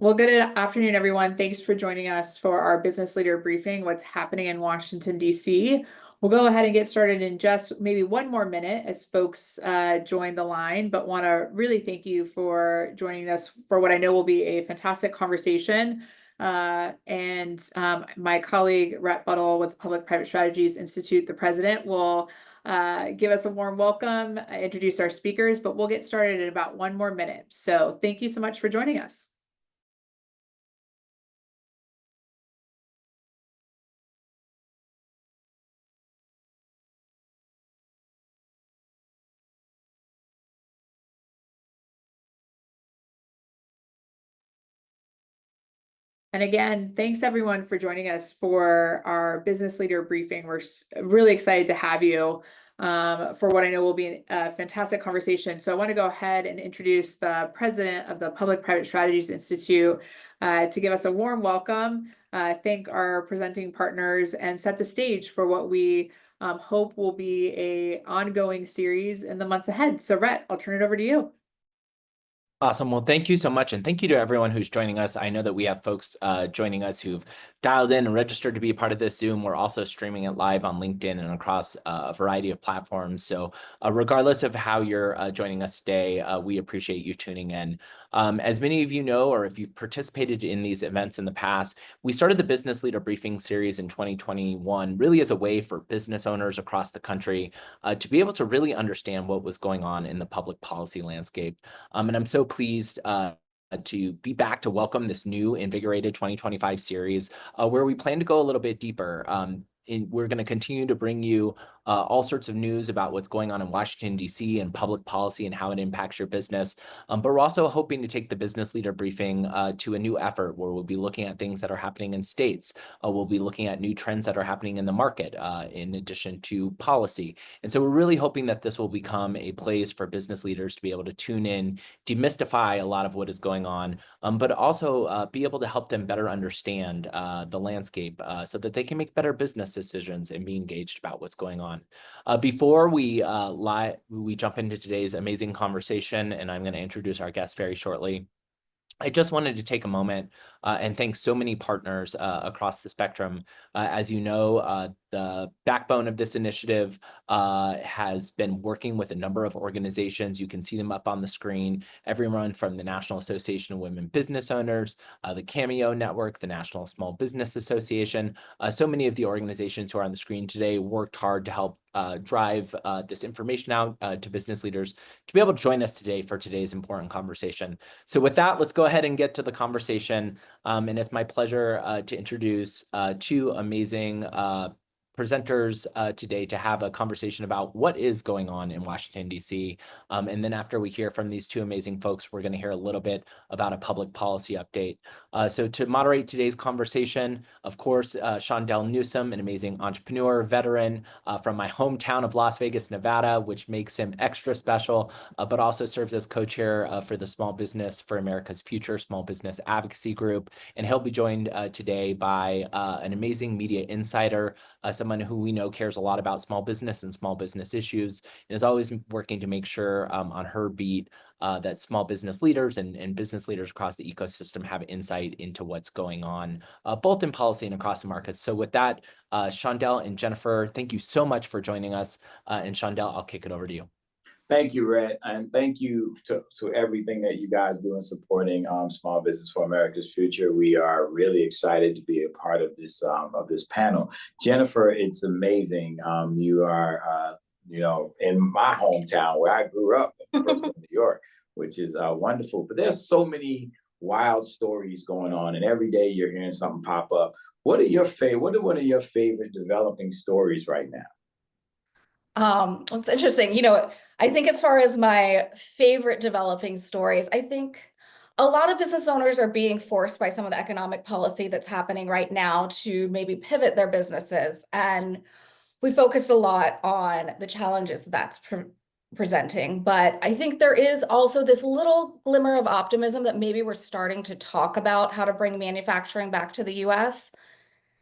Well, good afternoon, everyone. Thanks for joining us for our business leader briefing, what's happening in Washington, D.C. We'll go ahead and get started in just maybe one more minute as folks join the line, but want to really thank you for joining us for what I know will be a fantastic conversation. My colleague, Rhett Buttle with the Public-Private Strategies Institute, the president, will give us a warm welcome, introduce our speakers, but we'll get started in about one more minute. So thank you so much for joining us. And again, thanks everyone for joining us for our business leader briefing. We're really excited to have you for what I know will be a fantastic conversation. So I want to go ahead and introduce the president of the Public-Private Strategies Institute to give us a warm welcome, thank our presenting partners, and set the stage for what we hope will be an ongoing series in the months ahead. So Rhett, I'll turn it over to you. Awesome. Well, thank you so much. And thank you to everyone who's joining us. I know that we have folks joining us who've dialed in and registered to be a part of this Zoom. We're also streaming it live on LinkedIn and across a variety of platforms. So regardless of how you're joining us today, we appreciate you tuning in. As many of you know, or if you've participated in these events in the past, we started the Business Leader Briefing Series in 2021 really as a way for business owners across the country to be able to really understand what was going on in the public policy landscape. And I'm so pleased to be back to welcome this new invigorated 2025 series where we plan to go a little bit deeper. We're going to continue to bring you all sorts of news about what's going on in Washington, D.C. and public policy and how it impacts your business. But we're also hoping to take the business leader briefing to a new effort where we'll be looking at things that are happening in states. We'll be looking at new trends that are happening in the market in addition to policy. And so we're really hoping that this will become a place for business leaders to be able to tune in, demystify a lot of what is going on, but also be able to help them better understand the landscape so that they can make better business decisions and be engaged about what's going on. Before we jump into today's amazing conversation, and I'm going to introduce our guest very shortly, I just wanted to take a moment and thank so many partners across the spectrum. As you know, the backbone of this initiative has been working with a number of organizations. You can see them up on the screen. Everyone from the National Association of Women Business Owners, the Cameo Network, the National Small Business Association. So many of the organizations who are on the screen today worked hard to help drive this information out to business leaders to be able to join us today for today's important conversation. So with that, let's go ahead and get to the conversation. And it's my pleasure to introduce two amazing presenters today to have a conversation about what is going on in Washington, D.C. And then after we hear from these two amazing folks, we're going to hear a little bit about a public policy update. So to moderate today's conversation, of course, Shondell Newsom, an amazing entrepreneur, veteran from my hometown of Las Vegas, Nevada, which makes him extra special, but also serves as co-chair for the Small Business for America's Future Small Business Advocacy Group. And he'll be joined today by an amazing media insider, someone who we know cares a lot about small business and small business issues, and is always working to make sure on her beat that small business leaders and business leaders across the ecosystem have insight into what's going on, both in policy and across the markets. So with that, Shondell and Jennifer, thank you so much for joining us. And Shondell, I'll kick it over to you. Thank you, Rhett, and thank you to everything that you guys do in supporting Small Business for America's Future. We are really excited to be a part of this panel. Jennifer, it's amazing. You are, in my hometown where I grew up in Brooklyn, New York, which is wonderful. But there's so many wild stories going on, and every day you're hearing something pop up. What are one of your favorite developing stories right now? It's interesting. I think as far as my favorite developing stories, I think a lot of business owners are being forced by some of the economic policy that's happening right now to maybe pivot their businesses. And we focused a lot on the challenges that's presenting. But I think there is also this little glimmer of optimism that maybe we're starting to talk about how to bring manufacturing back to the US.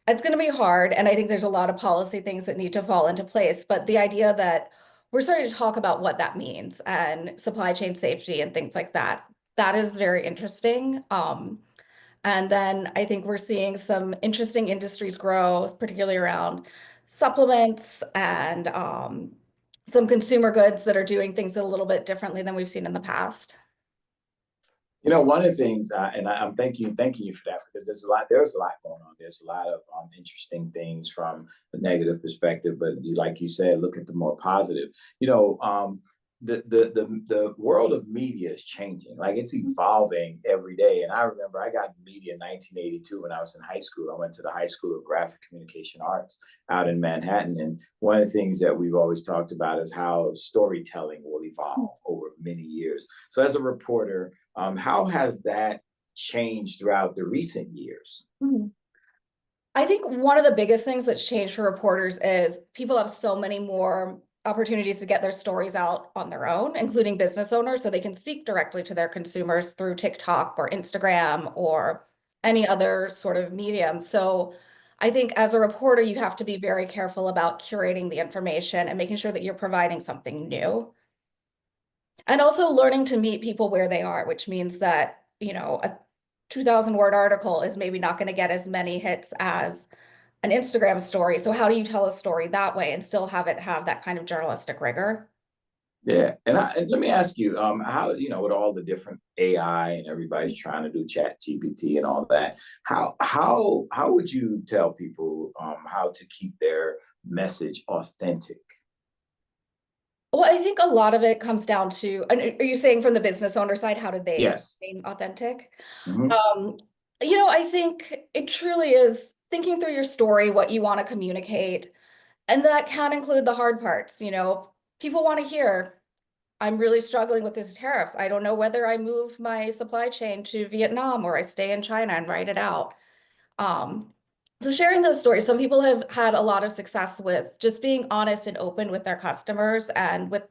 It's going to be hard, and I think there's a lot of policy things that need to fall into place, but the idea that we're starting to talk about what that means and supply chain safety and things like that, that is very interesting. And then I think we're seeing some interesting industries grow, particularly around supplements and some consumer goods that are doing things a little bit differently than we've seen in the past. You know, one of the things, I'm thanking you for that, because there's a lot going on. There's a lot of interesting things from the negative perspective, but like you said, look at the more positive. You know, the world of media is changing. Like, it's evolving every day. And I remember I got in media in 1982 when I was in high school. I went to the High School of Graphic Communication Arts out in Manhattan. And one of the things that we've always talked about is how storytelling will evolve over many years. So as a reporter, how has that changed throughout the recent years? I think one of the biggest things that's changed for reporters is people have so many more opportunities to get their stories out on their own, including business owners, so they can speak directly to their consumers through TikTok or Instagram or any other sort of medium. So I think as a reporter, you have to be very careful about curating the information and making sure that you're providing something new. And also learning to meet people where they are, which means that, you know, a 2,000-word article is maybe not going to get as many hits as an Instagram story. So how do you tell a story that way and still have it have that kind of journalistic rigor? Yeah, and let me ask you, how, you know, with all the different AI and everybody's trying to do Chat GPT and all that, how would you tell people how to keep their message authentic? Well, I think a lot of it comes down to, and are you saying from the business owner side, how do they Yes. remain authentic? Mhm. You know, I think it truly is thinking through your story, what you want to communicate, and that can include the hard parts. You know, people want to hear, I'm really struggling with these tariffs. I don't know whether I move my supply chain to Vietnam or I stay in China and write it out. Um, so sharing those stories, some people have had a lot of success with just being honest and open with their customers, and with,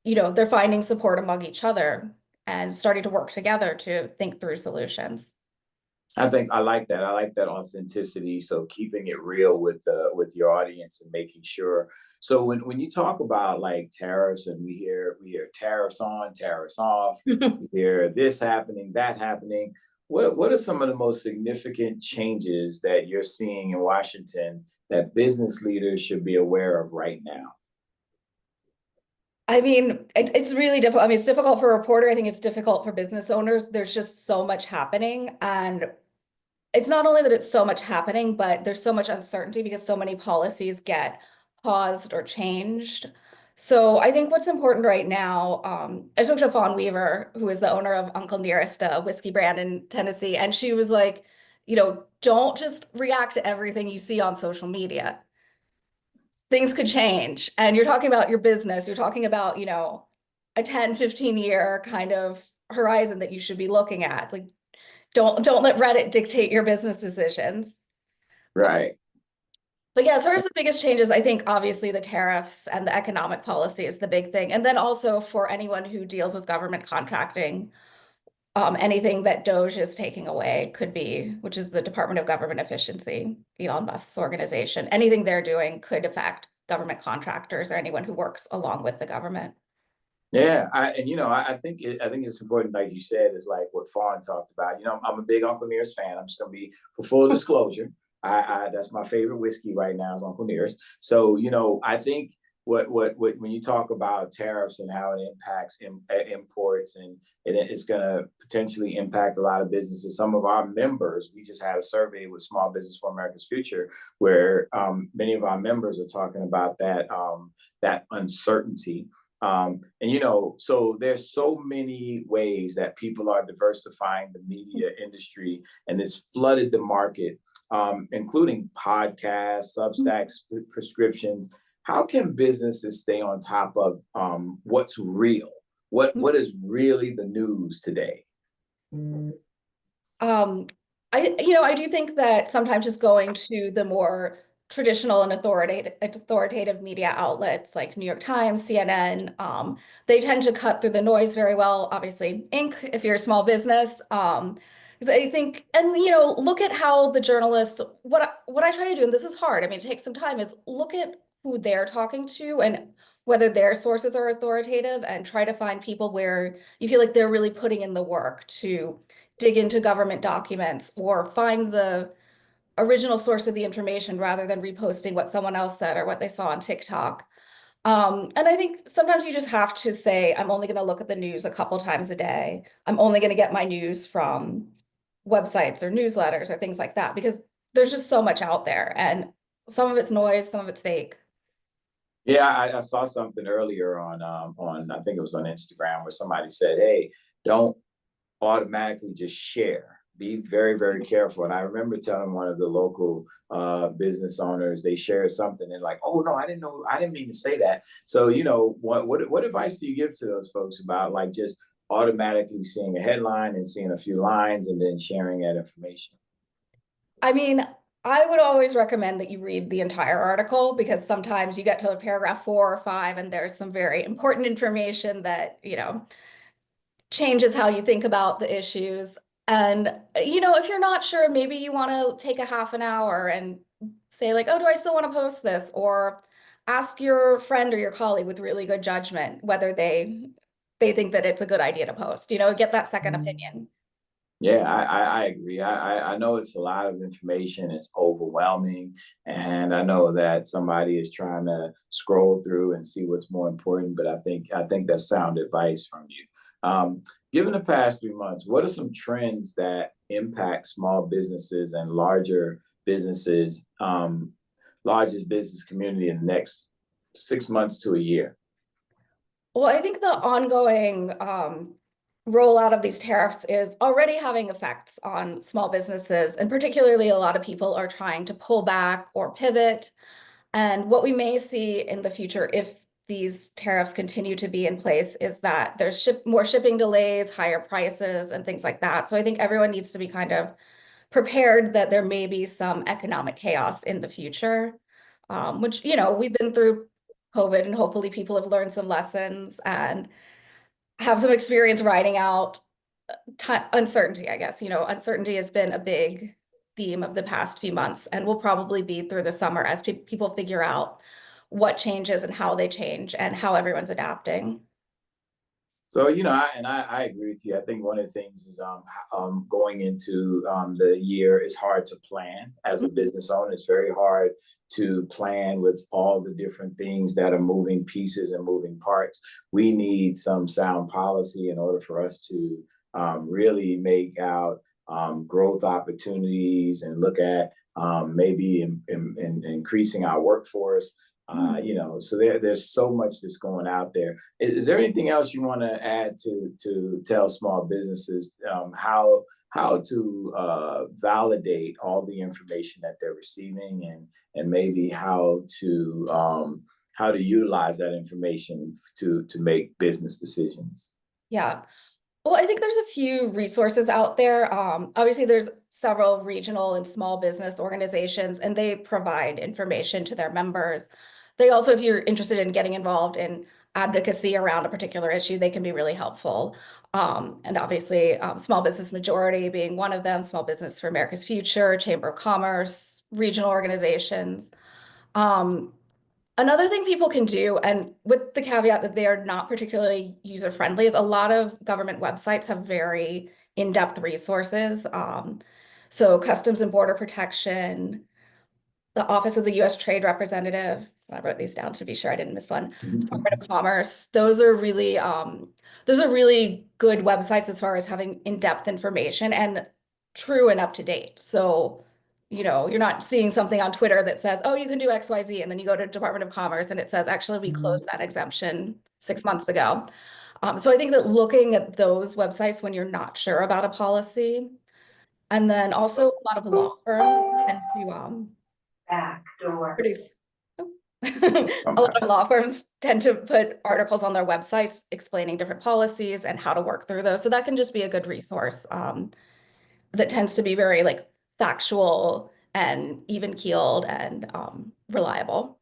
you know, they're finding support among each other and starting to work together to think through solutions. I think I like that. I like that authenticity. So keeping it real with your audience and making sure. So when you talk about like tariffs, and we hear tariffs on, tariffs off, we hear this happening, that happening. What are some of the most significant changes that you're seeing in Washington that business leaders should be aware of right now? I mean, it's really difficult. I mean, it's difficult for a reporter. I think it's difficult for business owners. There's just so much happening. And it's not only that it's so much happening, but there's so much uncertainty because so many policies get paused or changed. So I think what's important right now, I spoke to Fawn Weaver, who is the owner of Uncle Nearest, a whiskey brand in Tennessee, and she was like, you know, don't just react to everything you see on social media. Things could change. And you're talking about your business, you're talking about, you know, a 10, 15-year kind of horizon that you should be looking at. Like, don't let Reddit dictate your business decisions. Right. But yeah, as far as the biggest changes, I think obviously the tariffs and the economic policy is the big thing. And then also for anyone who deals with government contracting, anything that DOGE is taking away could be, which is the Department of Government Efficiency, Elon Musk's organization. Anything they're doing could affect government contractors or anyone who works along with the government. Yeah, and you know, I think I think it's important, like you said, is like what Fawn talked about. You know, I'm a big Uncle Nearest fan. I'm just gonna be, for full disclosure, I that's my favorite whiskey right now is Uncle Nearest. So you know, I think what when you talk about tariffs and how it impacts imports, and it's gonna potentially impact a lot of businesses. Some of our members, we just had a survey with Small Business for America's Future, where many of our members are talking about that uncertainty. And you know, so there's so many ways that people are diversifying the media industry, and it's flooded the market, including podcasts, Substacks, prescriptions. How can businesses stay on top of what's real? What is really the news today? I do think that sometimes just going to the more traditional and authoritative media outlets like New York Times, CNN, they tend to cut through the noise very well. Obviously, Inc. if you're a small business. 'Cause I think, and you know, look at how the journalists, what I try to do, and this is hard, I mean, it takes some time, is look at who they're talking to and whether their sources are authoritative, and try to find people where you feel like they're really putting in the work to dig into government documents or find the original source of the information rather than reposting what someone else said or what they saw on TikTok. And I think sometimes you just have to say, I'm only going to look at the news a couple times a day. I'm only going to get my news from websites or newsletters or things like that, because there's just so much out there and some of it's noise, some of it's fake. Yeah, I saw something earlier on I think it was on Instagram where somebody said, "Hey, don't automatically just share. Be very, very careful." And I remember telling one of the local business owners, they shared something and like, "Oh no, I didn't know, I didn't mean to say that." So, you know, what advice do you give to those folks about like just automatically seeing a headline and seeing a few lines and then sharing that information? I mean, I would always recommend that you read the entire article, because sometimes you get to paragraph 4 or 5 and there's some very important information that, changes how you think about the issues. And, if you're not sure, maybe you want to take a half an hour and say like, oh, do I still want to post this? Or ask your friend or your colleague with really good judgment whether they think that it's a good idea to post, get that second opinion. Yeah, I agree. I know it's a lot of information. It's overwhelming. And I know that somebody is trying to scroll through and see what's more important, but I think that's sound advice from you. Given the past 3 months, what are some trends that impact small businesses and largest business community in the next 6 months to a year? Well, I think the ongoing rollout of these tariffs is already having effects on small businesses, and particularly a lot of people are trying to pull back or pivot. And what we may see in the future, if these tariffs continue to be in place, is that there's more shipping delays, higher prices, and things like that. So I think everyone needs to be kind of prepared that there may be some economic chaos in the future, which, we've been through COVID, and hopefully people have learned some lessons and have some experience riding out uncertainty, I guess. Uncertainty has been a big theme of the past few months and will probably be through the summer as people figure out what changes and how they change and how everyone's adapting. So, I agree with you. I think one of the things is going into the year is hard to plan as a business owner. It's very hard to plan with all the different things that are moving pieces and moving parts. We need some sound policy in order for us to really make out growth opportunities and look at maybe in increasing our workforce. So there's so much that's going out there. Is there anything else you want to add to tell small businesses how to validate all the information that they're receiving and maybe how to utilize that information to make business decisions? Yeah. Well, I think there's a few resources out there. Obviously, there's several regional and small business organizations, and they provide information to their members. They also, if you're interested in getting involved in advocacy around a particular issue, they can be really helpful. And obviously, Small Business Majority being one of them, Small Business for America's Future, Chamber of Commerce, regional organizations. Another thing people can do, and with the caveat that they are not particularly user-friendly, is a lot of government websites have very in-depth resources. So Customs and Border Protection, the Office of the U.S. Trade Representative, I wrote these down to be sure I didn't miss one, Department of Commerce. Those are really good websites as far as having in-depth information and true and up to date. So you're not seeing something on Twitter that says, oh, you can do XYZ, and then you go to Department of Commerce and it says, actually, we closed that exemption 6 months ago. So I think that looking at those websites when you're not sure about a policy, and then also a lot of law firms tend to back door. produce. A lot of law firms tend to put articles on their websites explaining different policies and how to work through those. So that can just be a good resource that tends to be very factual and even keeled and reliable.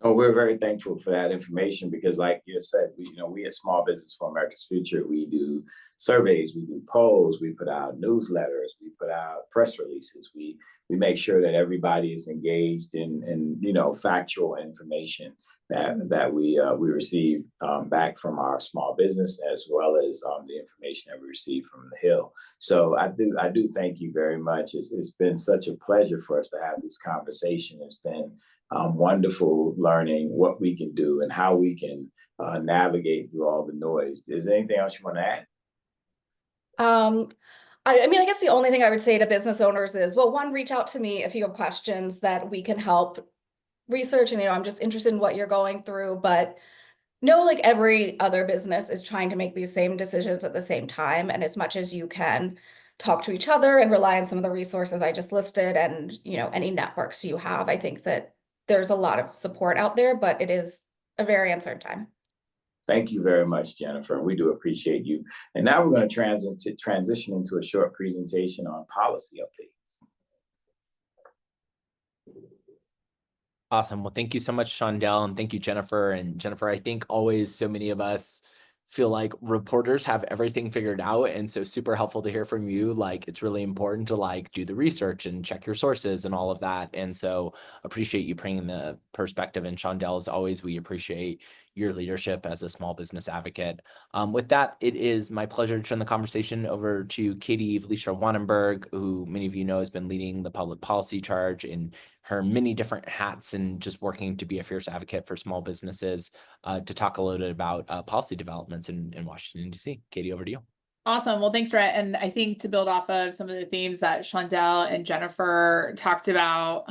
Oh, we're very thankful for that information because, like you said, we at Small Business for America's Future, we do surveys, we do polls, we put out newsletters, we put out press releases. We make sure that everybody is engaged in factual information that we receive back from our small business, as well as the information that we receive from the Hill. So I do thank you very much. It's been such a pleasure for us to have this conversation. It's been wonderful learning what we can do and how we can navigate through all the noise. Is there anything else you want to add? I mean, I guess the only thing I would say to business owners is, well, one, reach out to me if you have questions that we can help research. And, I'm just interested in what you're going through, but know, like every other business is trying to make these same decisions at the same time. And as much as you can talk to each other and rely on some of the resources I just listed and, any networks you have, I think that there's a lot of support out there, but it is a very uncertain time. Thank you very much, Jennifer. We do appreciate you. And now we're going to transition into a short presentation on policy updates. Awesome. Well, thank you so much, Shondell, and thank you, Jennifer. And Jennifer, I think always so many of us feel like reporters have everything figured out. And so super helpful to hear from you. Like, it's really important to do the research and check your sources and all of that. And so appreciate you bringing the perspective. And Shondell, as always, we appreciate your leadership as a small business advocate. With that, it is my pleasure to turn the conversation over to Katie Vliestra Wonnenberg, who many of you know has been leading the public policy charge in her many different hats and just working to be a fierce advocate for small businesses, to talk a little bit about policy developments in Washington, D.C. Katie, over to you. Awesome. Well, thanks, Rhett. And I think to build off of some of the themes that Shondell and Jennifer talked about,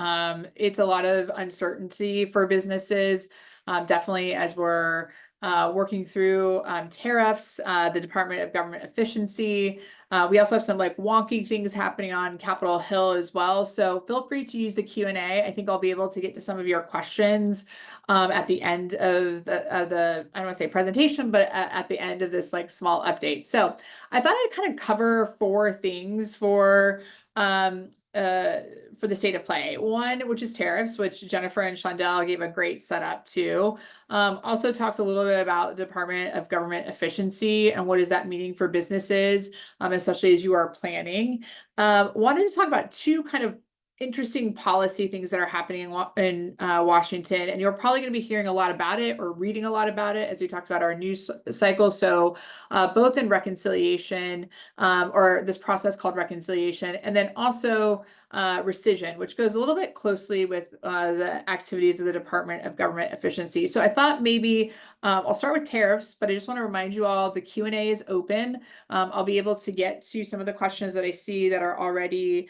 it's a lot of uncertainty for businesses. Definitely as we're working through tariffs, the Department of Government Efficiency. We also have some wonky things happening on Capitol Hill as well. So feel free to use the Q&A. I think I'll be able to get to some of your questions at the end of the I don't want to say presentation, but at the end of this small update. So I thought I'd kind of cover 4 things for the state of play. One, which is tariffs, which Jennifer and Shondell gave a great setup to. Also talked a little bit about Department of Government Efficiency and what is that meaning for businesses, especially as you are planning. Wanted to talk about 2 kind of interesting policy things that are happening in Washington, and you're probably going to be hearing a lot about it or reading a lot about it as we talked about our news cycle. So both in reconciliation, or this process called reconciliation, and then also rescission, which goes a little bit closely with the activities of the Department of Government Efficiency. So I thought maybe I'll start with tariffs, but I just want to remind you all the Q&A is open. I'll be able to get to some of the questions that I see that are already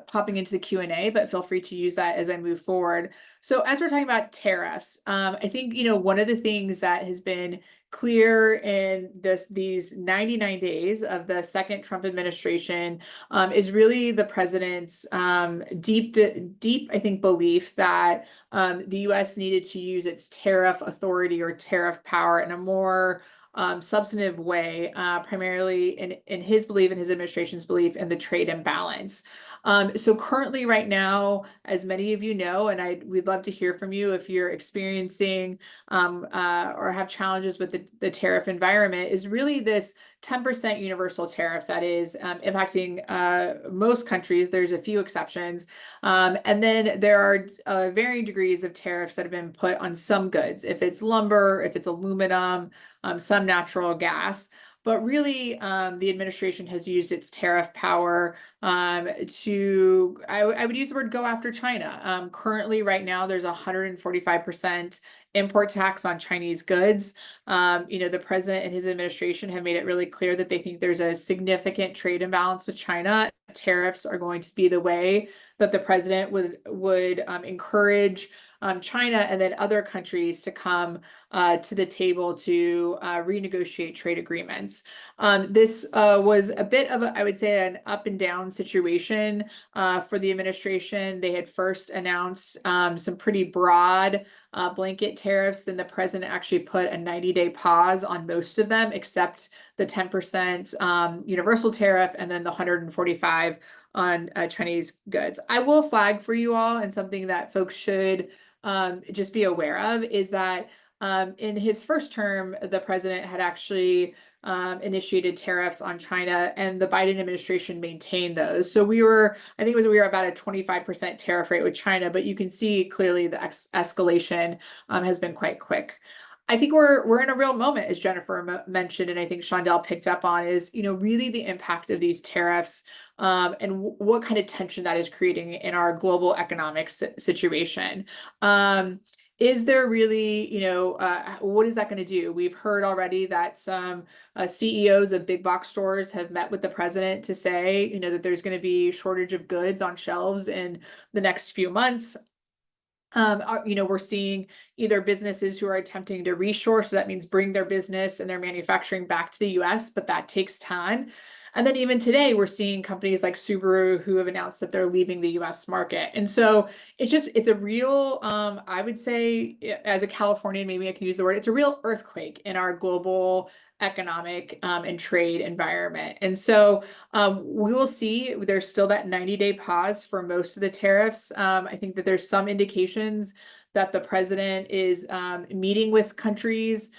popping into the Q&A, but feel free to use that as I move forward. So as we're talking about tariffs, I think, one of the things that has been clear in these 99 days of the second Trump administration is really the president's deep, I think, belief that the U.S. needed to use its tariff authority or tariff power in a more substantive way, primarily in his belief and his administration's belief in the trade imbalance. So currently right now, as many of you know, and we'd love to hear from you if you're experiencing or have challenges with the tariff environment, is really this 10% universal tariff that is impacting most countries. There's a few exceptions. And then there are varying degrees of tariffs that have been put on some goods, if it's lumber, if it's aluminum, some natural gas. But really, the administration has used its tariff power to, I would use the word go after China. Currently, right now, there's 145% import tax on Chinese goods. The president and his administration have made it really clear that they think there's a significant trade imbalance with China. Tariffs are going to be the way that the president would encourage China and then other countries to come to the table to renegotiate trade agreements. This was a bit of I would say, an up and down situation for the administration. They had first announced some pretty broad blanket tariffs. Then the president actually put a 90-day pause on most of them, except the 10% universal tariff and then the 145 on Chinese goods. I will flag for you all, and something that folks should just be aware of is that in his first term, the president had actually initiated tariffs on China, and the Biden administration maintained those. So we were about a 25% tariff rate with China, but you can see clearly the escalation has been quite quick. I think we're in a real moment, as Jennifer mentioned, and I think Shondell picked up on, is really the impact of these tariffs and what kind of tension that is creating in our global economic situation. Is there really, what is that going to do? We've heard already that some CEOs of big box stores have met with the president to say, that there's going to be shortage of goods on shelves in the next few months. We're seeing either businesses who are attempting to reshore, so that means bring their business and their manufacturing back to the US, but that takes time. And then even today, we're seeing companies like Subaru who have announced that they're leaving the US market. And so it's a real, I would say, as a Californian, maybe I can use the word, it's a real earthquake in our global economic and trade environment. And so we will see. There's still that 90-day pause for most of the tariffs. I think that there's some indications that the president is meeting with countries,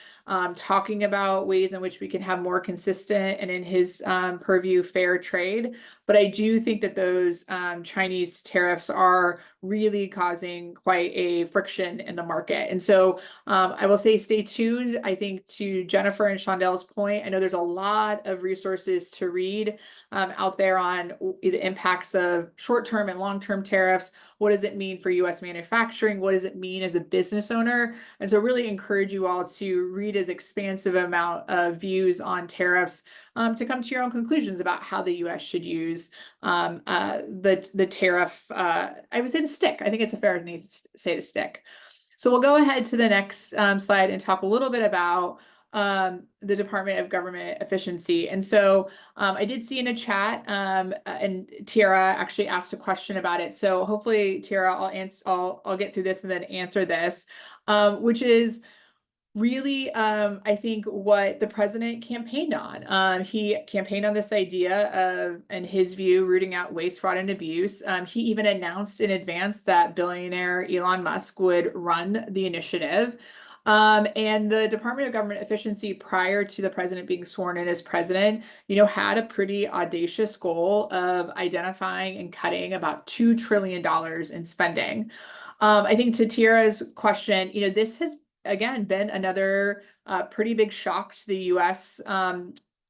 talking about ways in which we can have more consistent and, in his purview, fair trade. But I do think that those Chinese tariffs are really causing quite a friction in the market. And so I will say stay tuned. I think, to Jennifer and Shondell's point, I know there's a lot of resources to read out there on the impacts of short-term and long-term tariffs. What does it mean for US manufacturing? What does it mean as a business owner? And so really encourage you all to read as expansive amount of views on tariffs to come to your own conclusions about how the US should use the tariff, I would say the stick. I think it's a fair name to say the stick. So we'll go ahead to the next slide and talk a little bit about the Department of Government Efficiency. And so I did see in a chat, and Tiara actually asked a question about it. So hopefully, Tiara, I'll get through this and then answer this, which is really, I think, what the president campaigned on. He campaigned on this idea of, in his view, rooting out waste, fraud, and abuse. He even announced in advance that billionaire Elon Musk would run the initiative. And the Department of Government Efficiency, prior to the president being sworn in as president, had a pretty audacious goal of identifying and cutting about $2 trillion in spending. I think, to Tiara's question, this has again been another pretty big shock to the US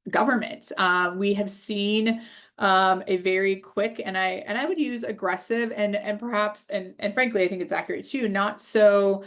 government. We have seen a very quick, and I would use aggressive and perhaps, and frankly, I think it's accurate too, not so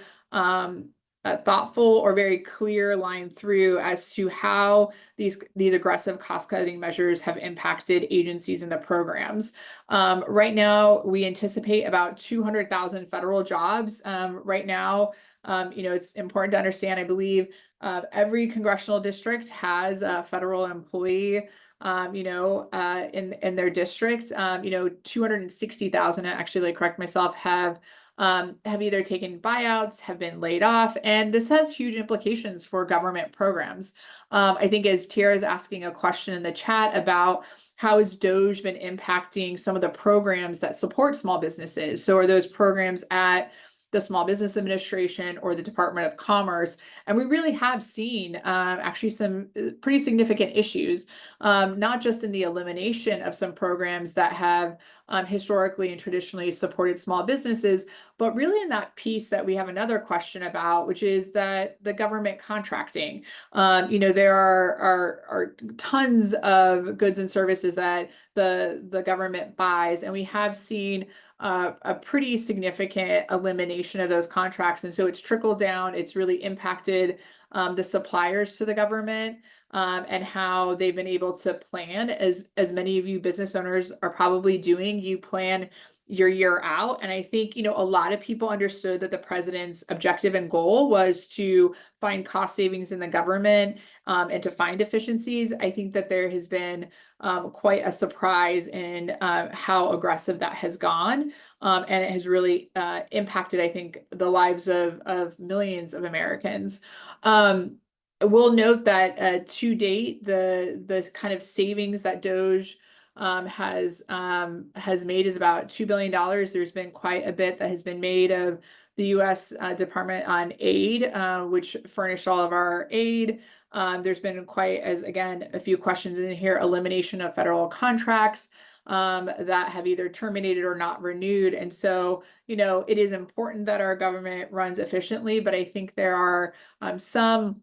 thoughtful or very clear line through as to how these aggressive cost-cutting measures have impacted agencies and the programs. Right now, we anticipate about 200,000 federal jobs. Right now, it's important to understand, I believe, every congressional district has a federal employee in their district. 260,000, actually, correct myself, have either taken buyouts, have been laid off, and this has huge implications for government programs. I think, as Tiara is asking a question in the chat about how has DOGE been impacting some of the programs that support small businesses. So are those programs at the Small Business Administration or the Department of Commerce? And we really have seen actually some pretty significant issues, not just in the elimination of some programs that have historically and traditionally supported small businesses, but really in that piece that we have another question about, which is that the government contracting. There are tons of goods and services that the government buys, and we have seen a pretty significant elimination of those contracts. And so it's trickled down. It's really impacted the suppliers to the government and how they've been able to plan, as many of you business owners are probably doing. You plan your year out. And I think, a lot of people understood that the president's objective and goal was to find cost savings in the government and to find efficiencies. I think that there has been quite a surprise in how aggressive that has gone. And it has really impacted, I think, the lives of millions of Americans. We'll note that to date, the kind of savings that DOGE has made is about $2 billion. There's been quite a bit that has been made of the U.S. Department on Aid, which furnished all of our aid. There's been quite again, a few questions in here, elimination of federal contracts that have either terminated or not renewed. And so, it is important that our government runs efficiently, but I think there are some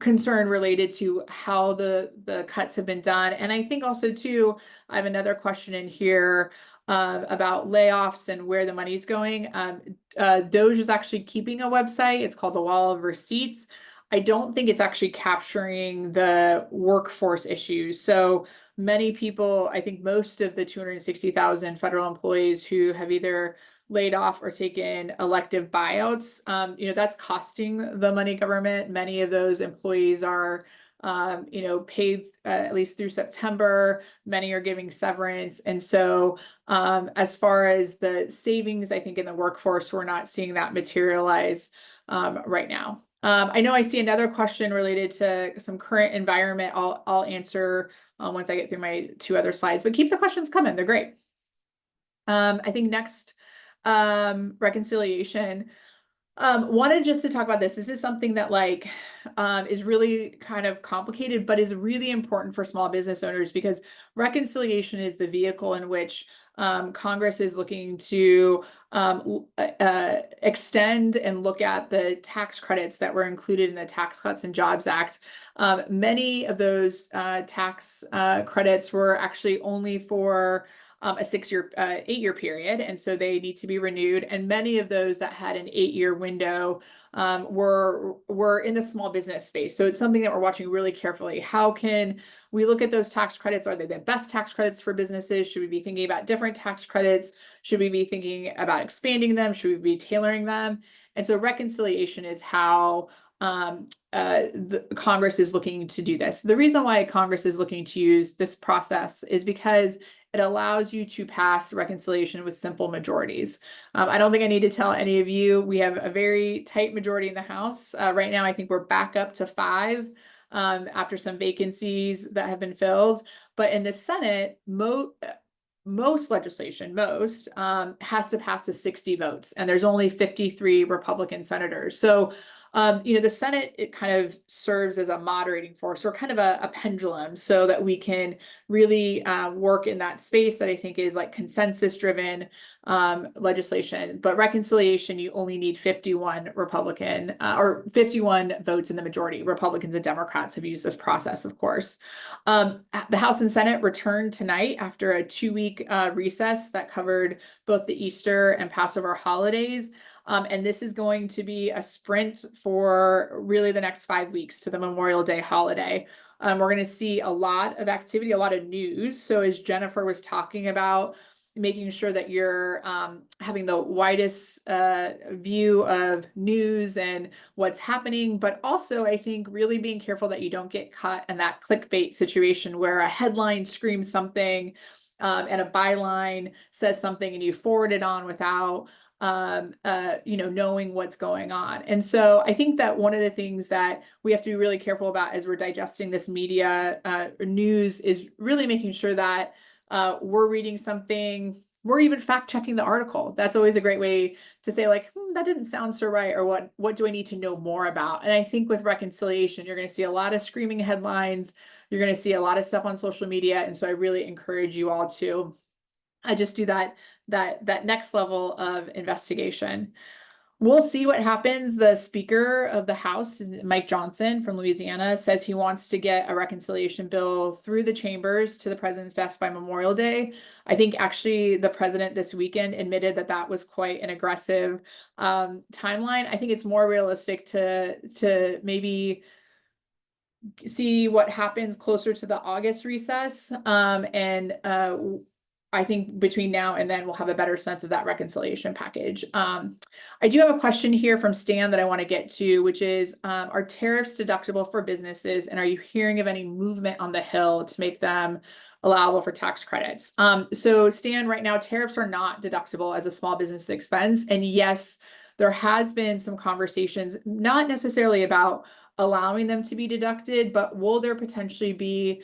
concern related to how the cuts have been done. And I think also too, I have another question in here about layoffs and where the money's going. Doge is actually keeping a website. It's called the Wall of Receipts. I don't think it's actually capturing the workforce issues. So many people, I think most of the 260,000 federal employees who have either laid off or taken elective buyouts, that's costing the money government. Many of those employees are, paid at least through September. Many are giving severance. And so as far as the savings, I think in the workforce, we're not seeing that materialize right now. I know I see another question related to some current environment. I'll answer once I get through my 2 other slides, but keep the questions coming. They're great. I think next, reconciliation. Wanted just to talk about this. This is something that is really kind of complicated, but is really important for small business owners, because reconciliation is the vehicle in which Congress is looking to extend and look at the tax credits that were included in the Tax Cuts and Jobs Act. Many of those tax credits were actually only for a 8-year period. And so they need to be renewed. And many of those that had an 8-year window were in the small business space. So it's something that we're watching really carefully. How can we look at those tax credits? Are they the best tax credits for businesses? Should we be thinking about different tax credits? Should we be thinking about expanding them? Should we be tailoring them? And so reconciliation is how the Congress is looking to do this. The reason why Congress is looking to use this process is because it allows you to pass reconciliation with simple majorities. I don't think I need to tell any of you, we have a very tight majority in the House. Right now, I think we're back up to 5 after some vacancies that have been filled. But in the Senate, most legislation has to pass with 60 votes, and there's only 53 Republican senators. So the Senate, it kind of serves as a moderating force, or kind of a pendulum, so that we can really work in that space that I think is consensus driven legislation. But reconciliation, you only need 51 Republican or 51 votes in the majority. Republicans and Democrats have used this process, of course. The House and Senate returned tonight after a 2-week recess that covered both the Easter and Passover holidays. And this is going to be a sprint for really the next 5 weeks to the Memorial Day holiday. We're going to see a lot of activity, a lot of news. So as Jennifer was talking about, making sure that you're having the widest view of news and what's happening, but also I think really being careful that you don't get caught in that clickbait situation where a headline screams something and a byline says something and you forward it on without knowing what's going on. And so I think that one of the things that we have to be really careful about as we're digesting this media news is really making sure that we're reading something, we're even fact checking the article. That's always a great way to say that didn't sound so right, or what do I need to know more about? And I think with reconciliation, you're going to see a lot of screaming headlines. You're going to see a lot of stuff on social media. And so I really encourage you all to just do that next level of investigation. We'll see what happens. The Speaker of the House, Mike Johnson from Louisiana, says he wants to get a reconciliation bill through the chambers to the president's desk by Memorial Day. I think actually the president this weekend admitted that was quite an aggressive timeline. I think it's more realistic to maybe see what happens closer to the August recess. I think between now and then we'll have a better sense of that reconciliation package. I do have a question here from Stan that I want to get to, which is, are tariffs deductible for businesses? And are you hearing of any movement on the Hill to make them allowable for tax credits? So Stan, right now, tariffs are not deductible as a small business expense. And yes, there has been some conversations, not necessarily about allowing them to be deducted, but will there potentially be,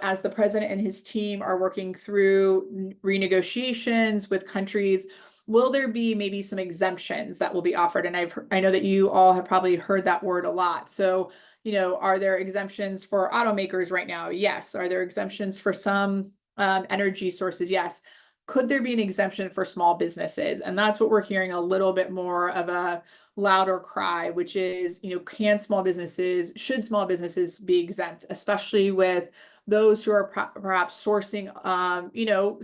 as the president and his team are working through renegotiations with countries, will there be maybe some exemptions that will be offered? And I know that you all have probably heard that word a lot. So, are there exemptions for automakers right now? Yes. Are there exemptions for some energy sources? Yes. Could there be an exemption for small businesses? And that's what we're hearing a little bit more of a louder cry, which is, should small businesses be exempt, especially with those who are perhaps sourcing,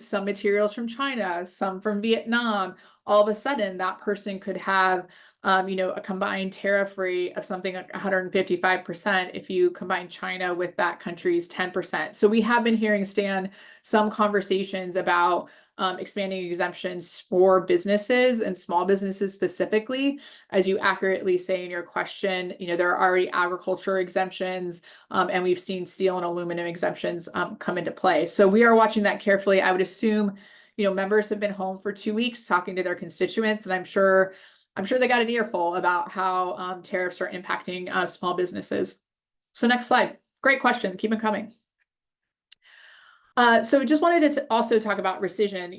some materials from China, some from Vietnam. All of a sudden, that person could have, a combined tariff rate of something like 155% if you combine China with that country's 10%. So we have been hearing, Stan, some conversations about expanding exemptions for businesses and small businesses specifically. As you accurately say in your question, there are already agriculture exemptions, and we've seen steel and aluminum exemptions come into play. So we are watching that carefully. I would assume, members have been home for 2 weeks talking to their constituents, and I'm sure they got an earful about how tariffs are impacting small businesses. So next slide. Great question. Keep it coming. So just wanted to also talk about rescission.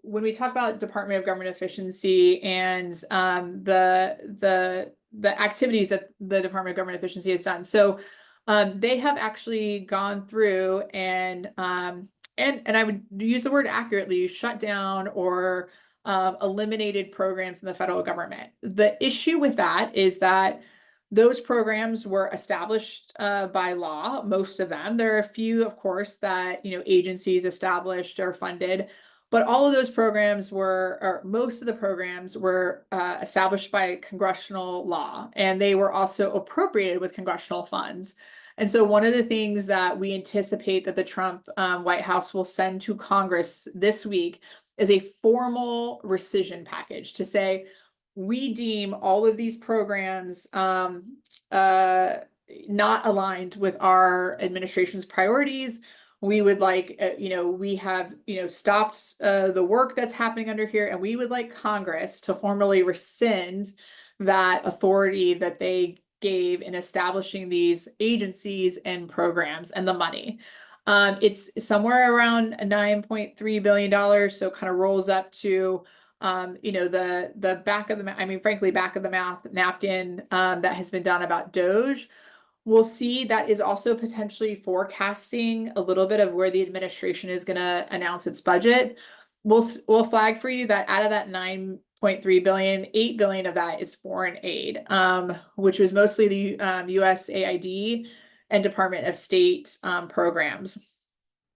When we talk about Department of Government Efficiency and the activities that the Department of Government Efficiency has done. So they have actually gone through and I would use the word accurately, shut down or eliminated programs in the federal government. The issue with that is that those programs were established by law, most of them. There are a few, of course, that agencies established or funded, but all of those programs or most of the programs were established by congressional law, and they were also appropriated with congressional funds. And so one of the things that we anticipate that the Trump White House will send to Congress this week is a formal rescission package to say, we deem all of these programs not aligned with our administration's priorities. We would like, we have, stopped the work that's happening under here, and we would like Congress to formally rescind that authority that they gave in establishing these agencies and programs and the money. It's somewhere around $9.3 billion, so kind of rolls up to the back of the, frankly, back of the math napkin that has been done about DOGE. We'll see that is also potentially forecasting a little bit of where the administration is going to announce its budget. We'll flag for you that out of that $9.3 billion, $8 billion of that is foreign aid, which was mostly the USAID and Department of State programs.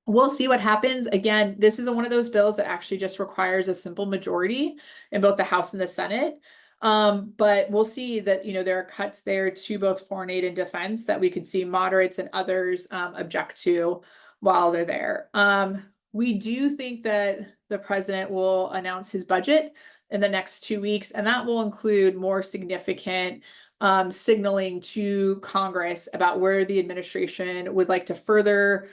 We'll see what happens. Again, this is one of those bills that actually just requires a simple majority in both the House and the Senate. But we'll see that, there are cuts there to both foreign aid and defense that we could see moderates and others object to while they're there. We do think that the president will announce his budget in the next 2 weeks, and that will include more significant signaling to Congress about where the administration would like to further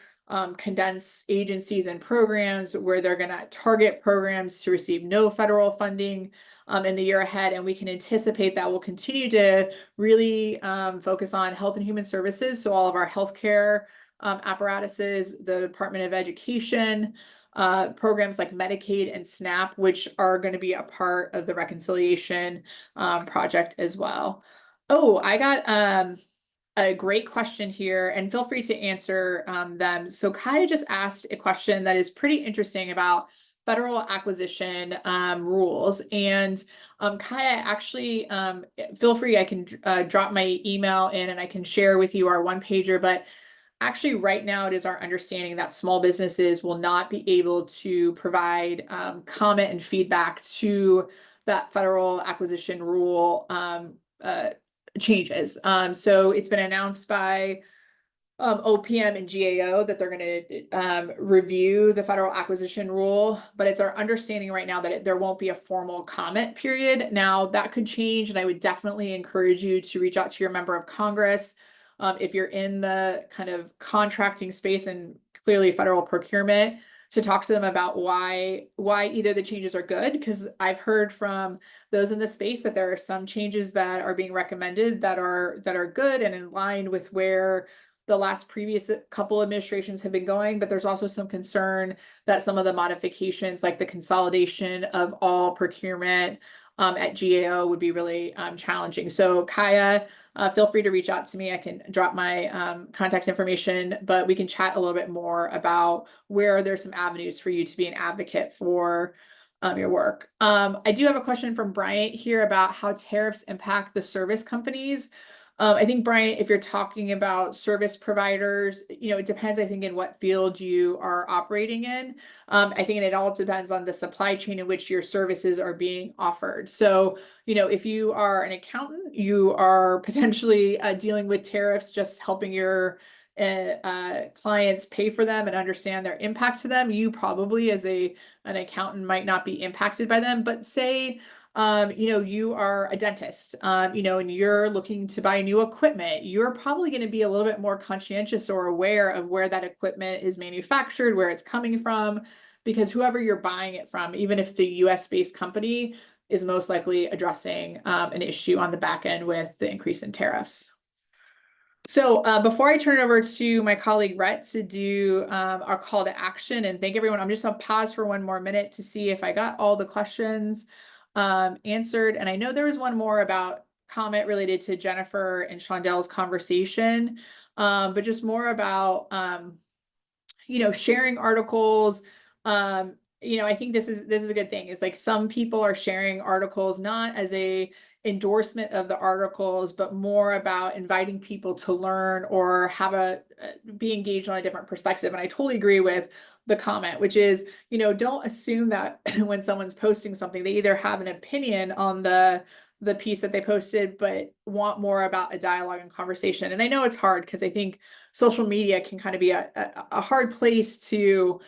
condense agencies and programs, where they're going to target programs to receive no federal funding in the year ahead. And we can anticipate that we'll continue to really focus on health and human services. So all of our healthcare apparatuses, the Department of Education, programs like Medicaid and SNAP, which are going to be a part of the reconciliation project as well. Oh, I got a great question here, and feel free to answer them. So Kaya just asked a question that is pretty interesting about federal acquisition rules. And Kaya, actually, feel free, I can drop my email in and I can share with you our one pager, but actually right now it is our understanding that small businesses will not be able to provide comment and feedback to that federal acquisition rule changes. So it's been announced by OPM and GAO that they're going to review the federal acquisition rule, but it's our understanding right now that there won't be a formal comment period. Now that could change, and I would definitely encourage you to reach out to your member of Congress if you're in the kind of contracting space and clearly federal procurement, to talk to them about why either the changes are good, because I've heard from those in the space that there are some changes that are being recommended that are good and in line with where the last previous couple administrations have been going, but there's also some concern that some of the modifications, like the consolidation of all procurement at GAO, would be really challenging. So Kaya, feel free to reach out to me. I can drop my contact information, but we can chat a little bit more about where there's some avenues for you to be an advocate for your work. I do have a question from Bryant here about how tariffs impact the service companies. I think, Bryant, if you're talking about service providers, it depends, I think, in what field you are operating in. I think it all depends on the supply chain in which your services are being offered. So, if you are an accountant, you are potentially dealing with tariffs, just helping your clients pay for them and understand their impact to them. You probably, as an accountant, might not be impacted by them, but say you are a dentist, and you're looking to buy new equipment, you're probably going to be a little bit more conscientious or aware of where that equipment is manufactured, where it's coming from, because whoever you're buying it from, even if it's a US-based company, is most likely addressing an issue on the back end with the increase in tariffs. So before I turn it over to my colleague Rhett to do our call to action and thank everyone, I'm just going to pause for one more minute to see if I got all the questions answered. And I know there was one more about comment related to Jennifer and Shondel's conversation, but just more about, sharing articles. I think this is a good thing. It's like some people are sharing articles not as a endorsement of the articles, but more about inviting people to learn or have be engaged on a different perspective. And I totally agree with the comment, which is, don't assume that when someone's posting something, they either have an opinion on the piece that they posted, but want more about a dialogue and conversation. And I know it's hard because I think social media can kind of be a hard place to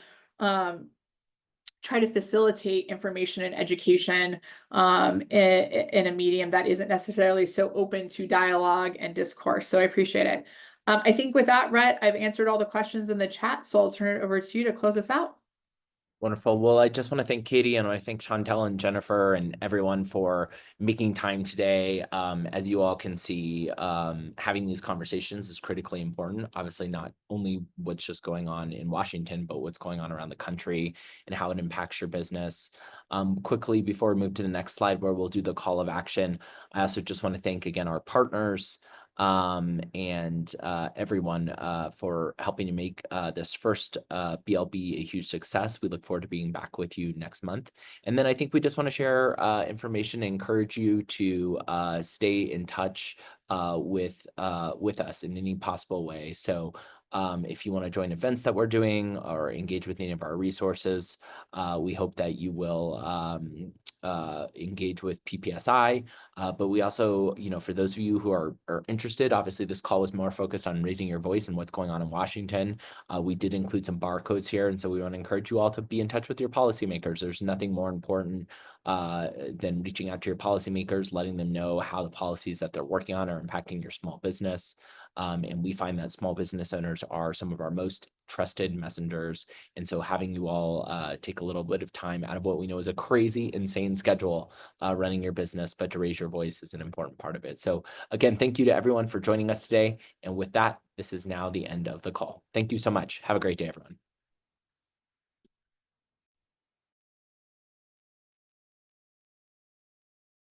try to facilitate information and education in a medium that isn't necessarily so open to dialogue and discourse. So I appreciate it. I think with that, Rhett, I've answered all the questions in the chat, so I'll turn it over to you to close us out. Wonderful. Well, I just want to thank Katie and I thank Shontel and Jennifer and everyone for making time today. As you all can see, having these conversations is critically important. Obviously, not only what's just going on in Washington, but what's going on around the country and how it impacts your business. Quickly, before we move to the next slide where we'll do the call of action, I also just want to thank again our partners and everyone for helping to make this first BLB a huge success. We look forward to being back with you next month. And then I think we just want to share information and encourage you to stay in touch with us in any possible way. So if you want to join events that we're doing or engage with any of our resources, we hope that you will engage with PPSI. But we also, for those of you who are interested, obviously this call was more focused on raising your voice and what's going on in Washington. We did include some barcodes here. And so we want to encourage you all to be in touch with your policymakers. There's nothing more important than reaching out to your policymakers, letting them know how the policies that they're working on are impacting your small business. And we find that small business owners are some of our most trusted messengers. And so having you all take a little bit of time out of what we know is a crazy, insane schedule running your business, but to raise your voice is an important part of it. So again, thank you to everyone for joining us today. And with that, this is now the end of the call. Thank you so much. Have a great day, everyone.